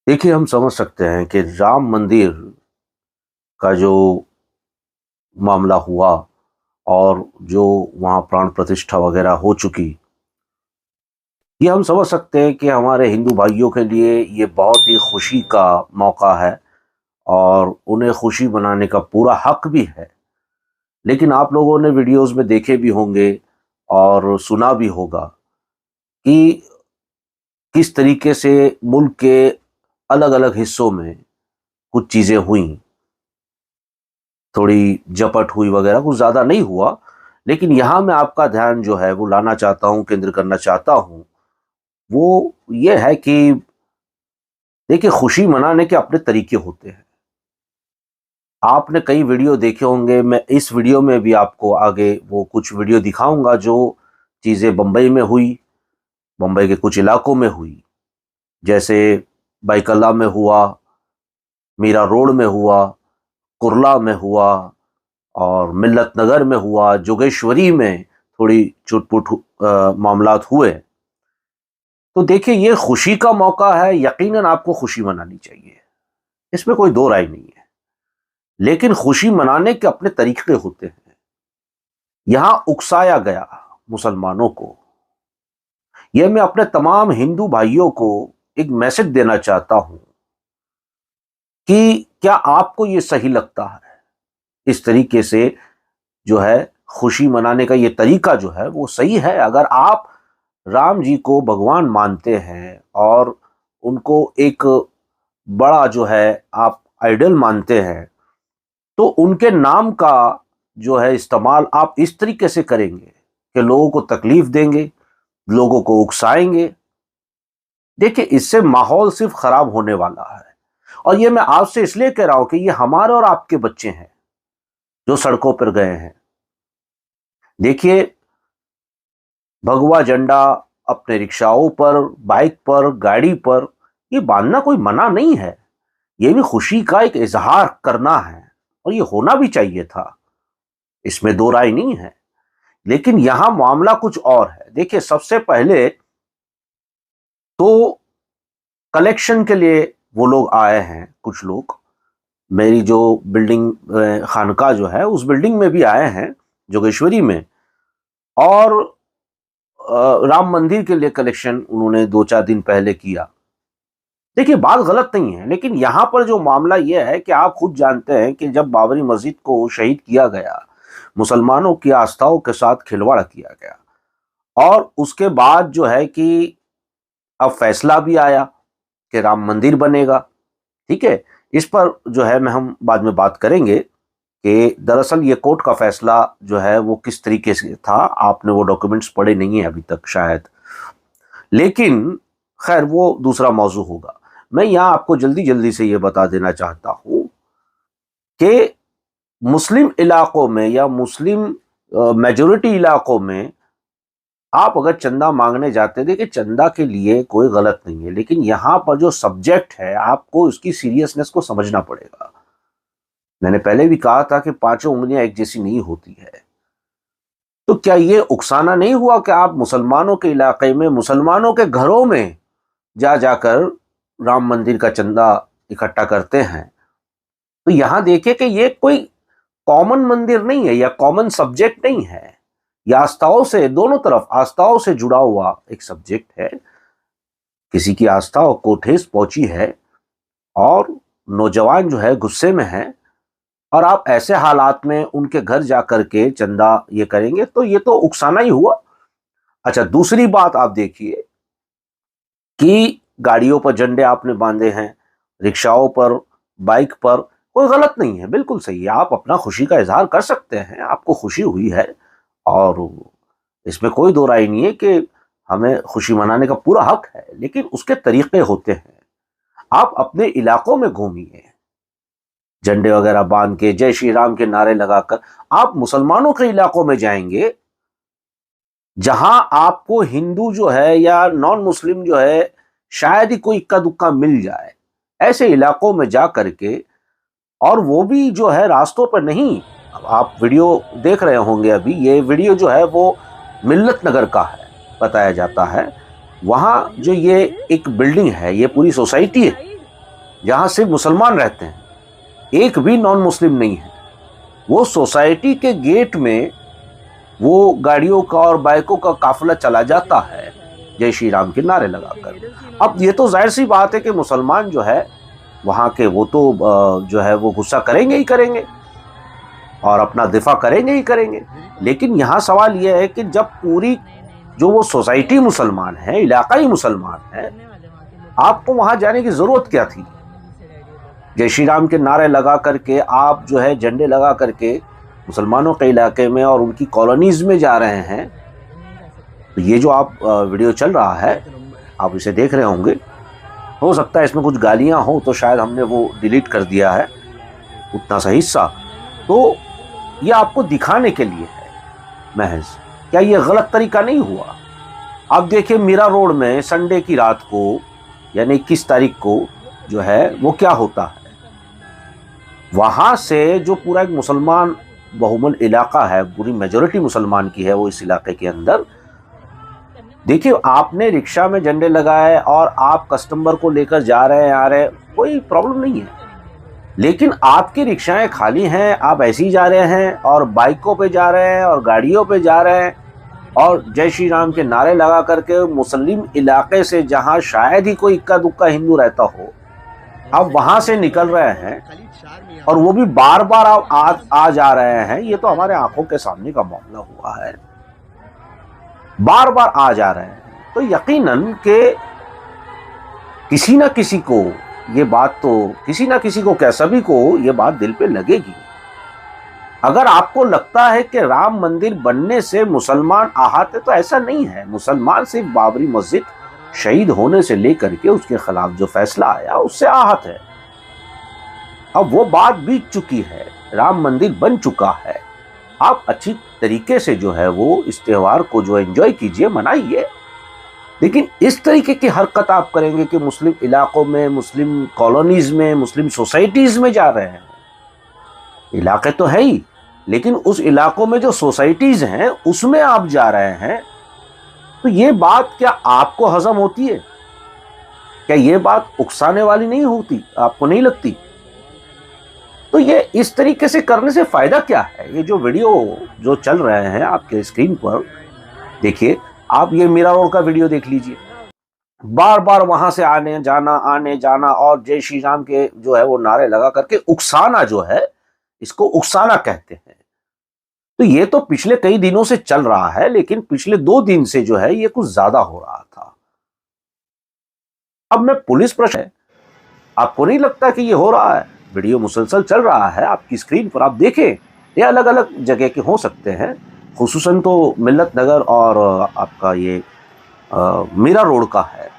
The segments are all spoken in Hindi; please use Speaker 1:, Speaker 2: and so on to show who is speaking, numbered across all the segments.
Speaker 1: देखिए, हम समझ सकते हैं कि राम मंदिर का जो मामला हुआ और जो वहाँ प्राण प्रतिष्ठा वगैरह हो चुकी, ये हम समझ सकते हैं कि हमारे हिंदू भाइयों के लिए ये बहुत ही खुशी का मौका है और उन्हें खुशी मनाने का पूरा हक भी है। लेकिन आप लोगों ने वीडियोज़ में देखे भी होंगे और सुना भी होगा कि किस तरीके से मुल्क के अलग-अलग हिस्सों में कुछ चीज़ें हुईं। थोड़ी झपट हुई वगैरह, कुछ ज़्यादा नहीं हुआ, लेकिन यहाँ मैं आपका ध्यान जो है वो लाना चाहता हूँ, केंद्र करना चाहता हूँ, वो ये है कि देखिए, खुशी मनाने के अपने तरीके होते हैं। आपने कई वीडियो देखे होंगे, मैं इस वीडियो में भी आपको आगे वो कुछ वीडियो दिखाऊँगा जो चीज़ें बम्बई में हुई, बम्बई के कुछ इलाकों में हुई। जैसे बैकल्ला में हुआ, मीरा रोड में हुआ, कुर्ला में हुआ और मिल्लत नगर में हुआ, जोगेश्वरी में थोड़ी चुट-पुट मामलात हुए। तो देखिए, ये खुशी का मौका है, यकीनन आपको खुशी मनानी चाहिए, इसमें कोई दो राय नहीं है। लेकिन खुशी मनाने के अपने तरीके होते हैं। यहां उकसाया गया मुसलमानों को, यह मैं अपने तमाम हिंदू भाइयों को एक मैसेज देना चाहता हूं कि क्या आपको ये सही लगता है? इस तरीके से जो है खुशी मनाने का ये तरीका जो है वो सही है? अगर आप राम जी को भगवान मानते हैं और उनको एक बड़ा जो है आप आइडल मानते हैं, तो उनके नाम का जो है इस्तेमाल आप इस तरीके से करेंगे कि लोगों को तकलीफ देंगे, लोगों को उकसाएंगे। देखिए, इससे माहौल सिर्फ खराब होने वाला है। और ये मैं आपसे इसलिए कह रहा हूं कि ये हमारे और आपके बच्चे हैं जो सड़कों पर गए हैं। देखिए, भगवा झंडा अपने रिक्शाओं पर, बाइक पर, गाड़ी पर ये बांधना कोई मना नहीं है। ये भी खुशी का एक इजहार करना है और ये होना भी चाहिए था, इसमें दो राय नहीं है। लेकिन यहां मामला कुछ और है। देखिए, सबसे पहले तो कलेक्शन के लिए वो लोग आए हैं, कुछ लोग मेरी जो बिल्डिंग खानका जो है उस बिल्डिंग में भी आए हैं, जोगेश्वरी में। और राम मंदिर के लिए कलेक्शन उन्होंने 2-4 दिन पहले किया। देखिए, बात गलत नहीं है, लेकिन यहां पर जो मामला यह है कि आप खुद जानते हैं कि जब बाबरी मस्जिद को शहीद किया गया, मुसलमानों की आस्थाओं के साथ खिलवाड़ किया गया और उसके बाद जो है कि अब फैसला भी आया कि राम मंदिर बनेगा। ठीक है, इस पर जो है मैं हम बाद में बात करेंगे कि दरअसल ये कोर्ट का फैसला जो है वो किस तरीके से था। आपने वो डॉक्यूमेंट्स पढ़े नहीं है अभी तक शायद, लेकिन खैर वो दूसरा मौजू होगा। मैं यहाँ आपको जल्दी जल्दी से ये बता देना चाहता हूँ कि मुस्लिम इलाकों में या मुस्लिम मेजोरिटी इलाकों में आप अगर चंदा मांगने जाते हैं, देखिए चंदा के लिए कोई गलत नहीं है, लेकिन यहाँ पर जो सब्जेक्ट है आपको उसकी सीरियसनेस को समझना पड़ेगा। मैंने पहले भी कहा था कि पांचों उंगलियां एक जैसी नहीं होती है। तो क्या ये उकसाना नहीं हुआ कि आप मुसलमानों के इलाके में, मुसलमानों के घरों में जा जाकर राम मंदिर का चंदा इकट्ठा करते हैं? तो यहां देखिए कि ये कोई कॉमन मंदिर नहीं है या कॉमन सब्जेक्ट नहीं है। यह आस्थाओं से, दोनों तरफ आस्थाओं से जुड़ा हुआ एक सब्जेक्ट है। किसी की आस्थाओं को ठेस पहुंची है और नौजवान जो है गुस्से में है और आप ऐसे हालात में उनके घर जाकर के चंदा ये करेंगे, तो ये तो उकसाना ही हुआ। अच्छा, दूसरी बात आप देखिए कि गाड़ियों पर झंडे आपने बांधे हैं, रिक्शाओं पर, बाइक पर, कोई गलत नहीं है, बिल्कुल सही है। आप अपना खुशी का इजहार कर सकते हैं, आपको खुशी हुई है और इसमें कोई दो राय नहीं है कि हमें खुशी मनाने का पूरा हक है, लेकिन उसके तरीके होते हैं। आप अपने इलाकों में घूमिए, झंडे वगैरह बांध के, जय श्री राम के नारे लगाकर। आप मुसलमानों के इलाकों में जाएंगे जहां आपको हिंदू जो है या नॉन मुस्लिम जो है शायद ही कोई इक्का दुक्का मिल जाए, ऐसे इलाकों में जा करके, और वो भी जो है रास्तों पर नहीं। अब आप वीडियो देख रहे होंगे, अभी ये वीडियो जो है वो मिल्लत नगर का है बताया जाता है। वहां जो ये एक बिल्डिंग है, ये पूरी सोसाइटी है, जहां सिर्फ मुसलमान रहते हैं, एक भी नॉन मुस्लिम नहीं है। वो सोसाइटी के गेट में वो गाड़ियों का और बाइकों का काफिला चला जाता है जय श्री राम के नारे लगाकर। अब ये तो जाहिर सी बात है कि मुसलमान जो है वहां के, वो तो जो है वो गुस्सा करेंगे ही करेंगे और अपना दिफा करेंगे ही करेंगे। लेकिन यहाँ सवाल यह है कि जब पूरी जो वो सोसाइटी मुसलमान है, इलाकाई मुसलमान है, आपको वहां जाने की जरूरत क्या थी? जय श्री राम के नारे लगा करके आप जो है झंडे लगा करके मुसलमानों के इलाके में और उनकी कॉलोनीज में जा रहे हैं। तो ये जो आप वीडियो चल रहा है, आप इसे देख रहे होंगे, हो सकता है इसमें कुछ गालियां हो तो शायद हमने वो डिलीट कर दिया है उतना सा हिस्सा। तो ये आपको दिखाने के लिए है महज, क्या ये गलत तरीका नहीं हुआ? आप देखिए मीरा रोड में संडे की रात को यानी 21 तारीख को जो है वो क्या होता है। वहां से जो पूरा एक मुसलमान बहुमूल्य इलाका है, पूरी मेजोरिटी मुसलमान की है वो इस इलाके के अंदर। देखिए आपने रिक्शा में झंडे लगाए और आप कस्टमर को लेकर जा रहे हैं, आ रहे हैं, कोई प्रॉब्लम नहीं है। लेकिन आपकी रिक्शाएं खाली हैं, आप ऐसे ही जा रहे हैं और बाइकों पे जा रहे हैं और गाड़ियों पे जा रहे हैं और जय श्री राम के नारे लगा करके मुस्लिम इलाके से, जहां शायद ही कोई इक्का दुक्का हिंदू रहता हो, आप वहां से निकल रहे हैं और वो भी बार बार आप आ जा रहे हैं। ये तो हमारे आंखों के सामने का मामला हुआ है, बार बार आ जा रहे हैं। तो यकीनन के किसी ना किसी को ये बात, तो किसी ना किसी को क्या, सभी को ये बात दिल पे लगेगी। अगर आपको लगता है कि राम मंदिर बनने से मुसलमान आहत है, तो ऐसा नहीं है। मुसलमान सिर्फ बाबरी मस्जिद शहीद होने से लेकर के उसके खिलाफ जो फैसला आया उससे आहत है। अब वो बात बीत चुकी है, राम मंदिर बन चुका है। आप अच्छी तरीके से जो है वो इस त्योहार को जो एंजॉय कीजिए, मनाइए। लेकिन इस तरीके की हरकत आप करेंगे कि मुस्लिम इलाकों में, मुस्लिम कॉलोनीज में, मुस्लिम सोसाइटीज में जा रहे हैं, इलाके तो है ही, लेकिन उस इलाकों में जो सोसाइटीज हैं उसमें आप जा रहे हैं, तो ये बात क्या आपको हजम होती है? क्या ये बात उकसाने वाली नहीं होती? आपको नहीं लगती? तो ये इस तरीके से करने से फायदा क्या है? ये जो वीडियो जो चल रहे हैं आपके स्क्रीन पर देखिए, आप ये मीरा रोड का वीडियो देख लीजिए, बार बार वहां से आने जाना और जय श्री राम के जो है वो नारे लगा करके उकसाना जो है, इसको उकसाना कहते हैं। तो ये तो पिछले कई दिनों से चल रहा है, लेकिन पिछले 2 दिन से जो है ये कुछ ज्यादा हो रहा था। अब मैं पुलिस प्रश्न है, आपको नहीं लगता कि ये हो रहा है? वीडियो मुसलसल चल रहा है आपकी स्क्रीन पर, आप देखें। ये अलग अलग जगह के हो सकते हैं, खुसूसन तो मिल्लत नगर और आपका ये मीरा रोड का है,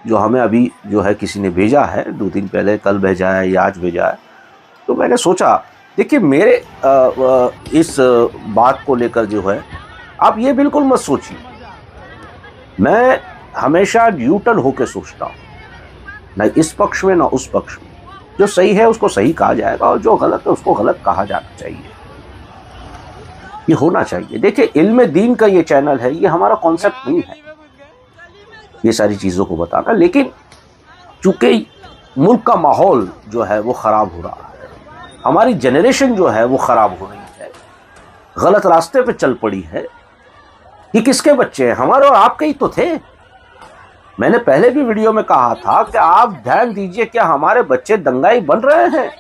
Speaker 1: जो हमें अभी जो है किसी ने भेजा है 2 दिन पहले, कल भेजा है या आज भेजा है। तो मैंने सोचा, देखिए मेरे इस बात को लेकर जो है आप ये बिल्कुल मत सोचिए, मैं हमेशा न्यूट्रल होकर सोचता हूँ, न इस पक्ष में न उस पक्ष में। जो सही है उसको सही कहा जाएगा और जो गलत है उसको गलत कहा जाना चाहिए, ये होना चाहिए। देखिए इल्म दीन का ये चैनल है, ये हमारा कॉन्सेप्ट नहीं है ये सारी चीज़ों को बताना, लेकिन चूंकि मुल्क का माहौल जो है वो ख़राब हो रहा है, हमारी जनरेशन जो है वो ख़राब हो रही है, गलत रास्ते पे चल पड़ी है। ये किसके बच्चे हैं? हमारे और आपके ही तो थे। मैंने पहले भी वीडियो में कहा था कि आप ध्यान दीजिए, क्या हमारे बच्चे दंगाई बन रहे हैं?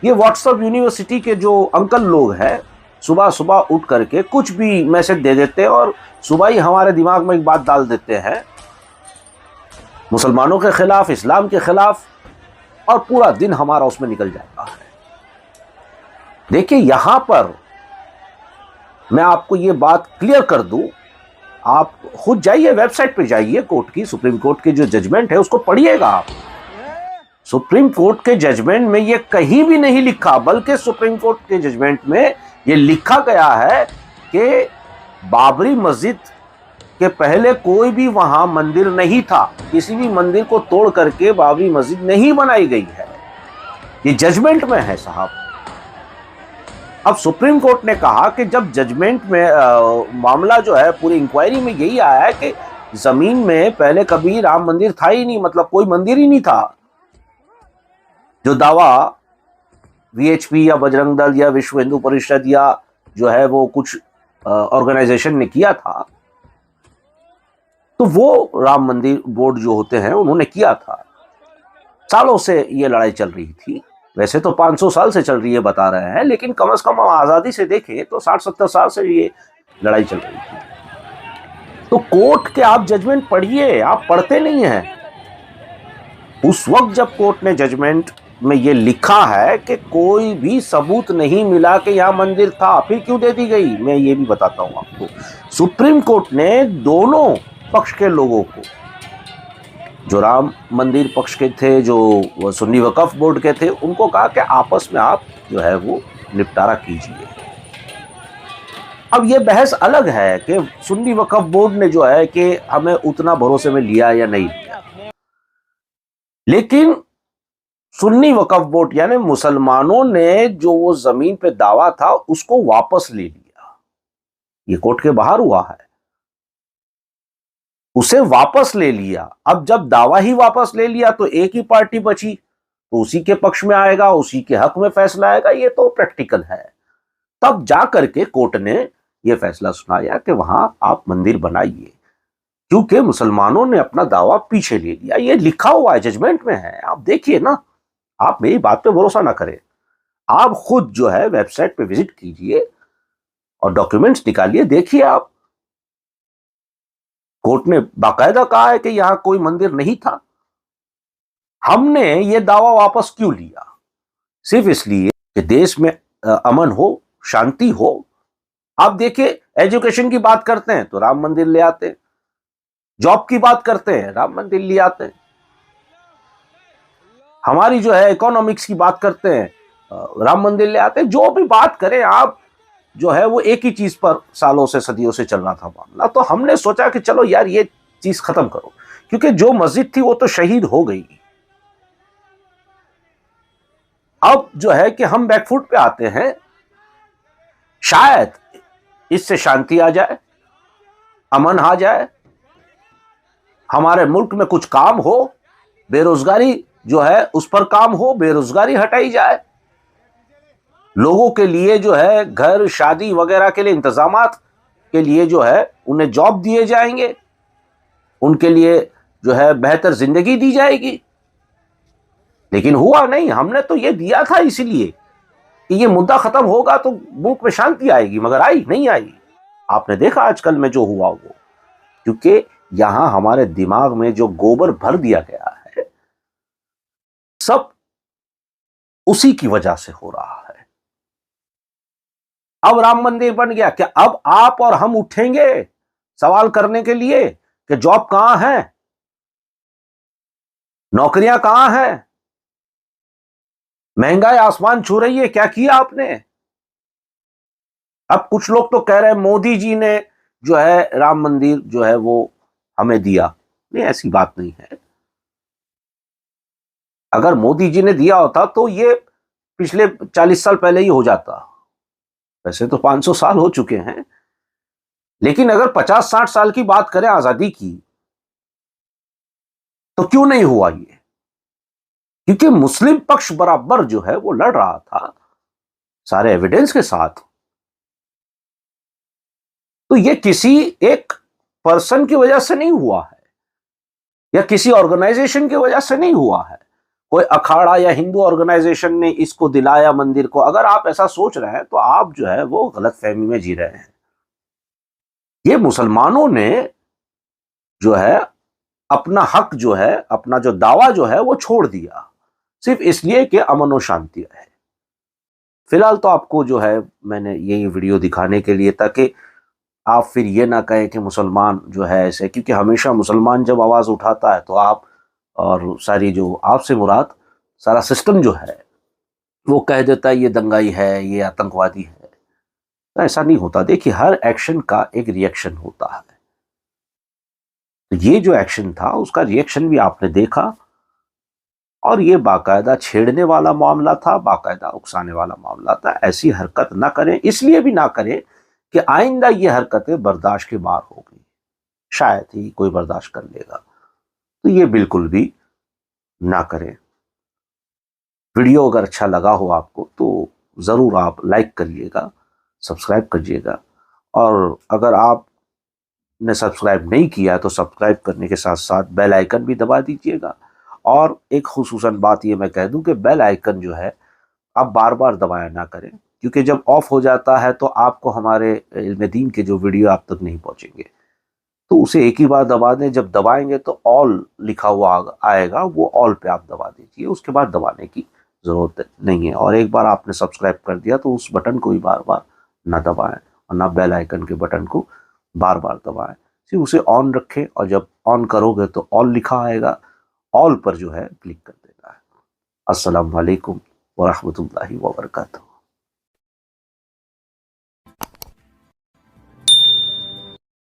Speaker 1: ये व्हाट्सएप यूनिवर्सिटी के जो अंकल लोग हैं, सुबह सुबह उठ करके कुछ भी मैसेज दे देते हैं और सुबह ही हमारे दिमाग में एक बात डाल देते हैं मुसलमानों के खिलाफ, इस्लाम के खिलाफ, और पूरा दिन हमारा उसमें निकल जाता है। देखिए यहां पर मैं आपको ये बात क्लियर कर दूं, आप खुद जाइए, वेबसाइट पे जाइए, कोर्ट की, सुप्रीम कोर्ट की जो जजमेंट है उसको पढ़िएगा आप। सुप्रीम कोर्ट के जजमेंट में ये कहीं भी नहीं लिखा, बल्कि सुप्रीम कोर्ट के जजमेंट में ये लिखा गया है कि बाबरी मस्जिद के पहले कोई भी वहां मंदिर नहीं था, किसी भी मंदिर को तोड़ करके बाबरी मस्जिद नहीं बनाई गई है। ये जजमेंट में है साहब। अब सुप्रीम कोर्ट ने कहा कि जब जजमेंट में मामला जो है, पूरी इंक्वायरी में यही आया है कि जमीन में पहले कभी राम मंदिर था ही नहीं, मतलब कोई मंदिर ही नहीं था, जो दावा वीएचपी या बजरंग दल या विश्व हिंदू परिषद या जो है वो कुछ ऑर्गेनाइजेशन ने किया था, तो वो राम मंदिर बोर्ड जो होते हैं उन्होंने किया था। सालों से ये लड़ाई चल रही थी, वैसे तो 500 साल से चल रही है बता रहे हैं, लेकिन कम से कम आजादी से देखें तो 60-70 साल से ये लड़ाई चल रही थी। तो कोर्ट के आप जजमेंट पढ़िए, आप पढ़ते नहीं हैं। उस वक्त जब कोर्ट ने जजमेंट में ये लिखा है कि कोई भी सबूत नहीं मिला कि यहां मंदिर था, फिर क्यों दे दी गई, मैं ये भी बताता हूं आपको। सुप्रीम कोर्ट ने दोनों पक्ष के लोगों को, जो राम मंदिर पक्ष के थे, जो सुन्नी वक्फ बोर्ड के थे, उनको कहा कि आपस में आप जो है वो निपटारा कीजिए। अब ये बहस अलग है कि सुन्नी वक्फ बोर्ड ने जो है कि हमें उतना भरोसे में लिया या नहीं लिया, लेकिन सुन्नी वक्फ बोर्ड यानी मुसलमानों ने जो वो जमीन पे दावा था उसको वापस ले लिया। ये कोर्ट के बाहर हुआ है, उसे वापस ले लिया। अब जब दावा ही वापस ले लिया तो एक ही पार्टी बची, तो उसी के पक्ष में आएगा, उसी के हक में फैसला आएगा, ये तो प्रैक्टिकल है। तब जा करके कोर्ट ने यह फैसला सुनाया कि वहां आप मंदिर बनाइए, क्योंकि मुसलमानों ने अपना दावा पीछे ले लिया। ये लिखा हुआ है, जजमेंट में है, आप देखिए ना। आप मेरी बात पे भरोसा ना करें, आप खुद जो है वेबसाइट पे विजिट कीजिए और डॉक्यूमेंट्स निकालिए, देखिए आप। कोर्ट ने बाकायदा कहा है कि यहां कोई मंदिर नहीं था। हमने ये दावा वापस क्यों लिया? सिर्फ इसलिए कि देश में अमन हो, शांति हो। आप देखिए, एजुकेशन की बात करते हैं तो राम मंदिर ले आते हैं, जॉब की बात करते हैं राम मंदिर ले आते हैं, हमारी जो है इकोनॉमिक्स की बात करते हैं राम मंदिर ले आते हैं। जो भी बात करें आप, जो है वो एक ही चीज पर सालों से सदियों से चल रहा था मामला। तो हमने सोचा कि चलो यार ये चीज खत्म करो, क्योंकि जो मस्जिद थी वो तो शहीद हो गई। अब जो है कि हम बैकफुट पे आते हैं, शायद इससे शांति आ जाए, अमन आ जाए, हमारे मुल्क में कुछ काम हो, बेरोजगारी जो है उस पर काम हो, बेरोजगारी हटाई जाए, लोगों के लिए जो है घर शादी वगैरह के लिए इंतजामात के लिए जो है उन्हें जॉब दिए जाएंगे, उनके लिए जो है बेहतर जिंदगी दी जाएगी। लेकिन हुआ नहीं। हमने तो ये दिया था इसीलिए कि ये मुद्दा खत्म होगा तो मुल्क में शांति आएगी, मगर आई नहीं आई। आपने देखा आजकल में जो हुआ वो, क्योंकि यहां हमारे दिमाग में जो गोबर भर दिया गया है, सब उसी की वजह से हो रहा है। अब राम मंदिर बन गया, क्या अब आप और हम उठेंगे सवाल करने के लिए कि जॉब कहां है, नौकरियां कहां है, महंगाई आसमान छू रही है, क्या किया आपने? अब कुछ लोग तो कह रहे हैं मोदी जी ने जो है राम मंदिर जो है वो हमें दिया। नहीं, ऐसी बात नहीं है। अगर मोदी जी ने दिया होता तो ये पिछले 40 साल पहले ही हो जाता। वैसे तो 500 साल हो चुके हैं, लेकिन अगर 50-60 साल की बात करें आजादी की, तो क्यों नहीं हुआ ये? क्योंकि मुस्लिम पक्ष बराबर जो है वो लड़ रहा था सारे एविडेंस के साथ। तो ये किसी एक पर्सन की वजह से नहीं हुआ है, या किसी ऑर्गेनाइजेशन की वजह से नहीं हुआ है। कोई अखाड़ा या हिंदू ऑर्गेनाइजेशन ने इसको दिलाया मंदिर को। अगर आप ऐसा सोच रहे हैं तो आप जो है वो गलतफहमी में जी रहे हैं। ये मुसलमानों ने जो है अपना हक जो है, अपना जो दावा जो है वो छोड़ दिया, सिर्फ इसलिए कि अमन और शांति रहे। फिलहाल तो आपको जो है मैंने यही वीडियो दिखाने के लिए, ताकि आप फिर ये ना कहें कि मुसलमान जो है ऐसे, क्योंकि हमेशा मुसलमान जब आवाज़ उठाता है तो आप और सारी जो आपसे मुराद सारा सिस्टम जो है वो कह देता है ये दंगाई है, ये आतंकवादी है। तो ऐसा नहीं होता। देखिए, हर एक्शन का एक रिएक्शन होता है। तो ये जो एक्शन था उसका रिएक्शन भी आपने देखा, और ये बाकायदा छेड़ने वाला मामला था, बाकायदा उकसाने वाला मामला था। ऐसी हरकत ना करें, इसलिए भी ना करें कि आइंदा ये हरकतें बर्दाश्त के बाहर हो गई, शायद ही कोई बर्दाश्त कर लेगा। तो ये बिल्कुल भी ना करें। वीडियो अगर अच्छा लगा हो आपको तो ज़रूर आप लाइक करिएगा, सब्सक्राइब करिएगा, और अगर आपने सब्सक्राइब नहीं किया तो सब्सक्राइब करने के साथ साथ बेल आइकन भी दबा दीजिएगा। और एक खुसूसन बात ये मैं कह दूं कि बेल आइकन जो है आप बार बार दबाया ना करें, क्योंकि जब ऑफ हो जाता है तो आपको हमारे इल्म दीन के जो वीडियो आप तक नहीं पहुंचेंगे। तो उसे एक ही बार दबा दें, जब दबाएंगे तो ऑल लिखा हुआ आएगा, वो ऑल पे आप दबा दीजिए, उसके बाद दबाने की ज़रूरत नहीं है। और एक बार आपने सब्सक्राइब कर दिया तो उस बटन को ही बार बार ना दबाएं, और ना बेल आइकन के बटन को बार बार दबाएं। सिर्फ उसे ऑन रखें, और जब ऑन करोगे तो ऑल लिखा आएगा, ऑल पर जो है क्लिक कर देना है। अस्सलाम वालेकुम व रहमतुल्लाहि व बरकातहू।